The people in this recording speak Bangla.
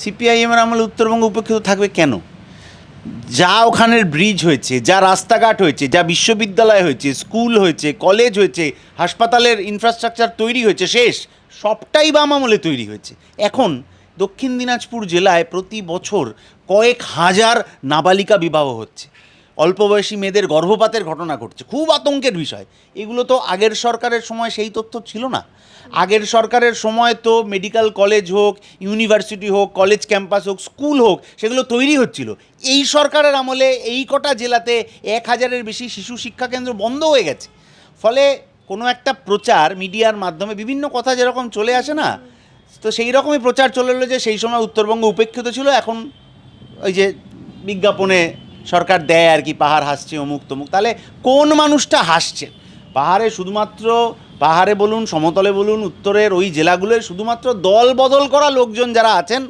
সিপিআইএমের আমলে উত্তরবঙ্গ উপেক্ষিত থাকবে কেন? যা ওখানের ব্রিজ হয়েছে, যা রাস্তাঘাট হয়েছে, যা বিশ্ববিদ্যালয় হয়েছে, স্কুল হয়েছে, কলেজ হয়েছে, হাসপাতালের ইনফ্রাস্ট্রাকচার তৈরি হয়েছে, শেষ সবটাই বাম আমলে তৈরি হয়েছে। এখন দক্ষিণ দিনাজপুর জেলায় প্রতি বছর কয়েক হাজার নাবালিকা বিবাহ হচ্ছে, অল্প বয়সী মেয়েদের গর্ভপাতের ঘটনা ঘটছে, খুব আতঙ্কের বিষয়। এগুলো তো আগের সরকারের সময় সেই তথ্য ছিল না। আগের সরকারের সময় তো মেডিকেল কলেজ হোক, ইউনিভার্সিটি হোক, কলেজ ক্যাম্পাস হোক, স্কুল হোক, সেগুলো তৈরি হচ্ছিল। এই সরকারের আমলে এই কটা জেলাতে 1,000-এর বেশি শিশু শিক্ষাকেন্দ্র বন্ধ হয়ে গেছে। ফলে কোনো একটা প্রচার মিডিয়ার মাধ্যমে বিভিন্ন কথা যেরকম চলে আসে না, তো সেই রকমই প্রচার চলে এলো যে সেই সময় উত্তরবঙ্গ উপেক্ষিত ছিল, এখন ওই যে বিজ্ঞাপনে সরকার দেয় আর কি, পাহাড় হাসছে অমুক তমুক। তাহলে কোন মানুষটা হাসছেন? পাহাড়ে শুধুমাত্র, পাহাড়ে বলুন, সমতলে বলুন, উত্তরের ওই জেলাগুলোয় শুধুমাত্র দল বদল করা লোকজন যারা আছেন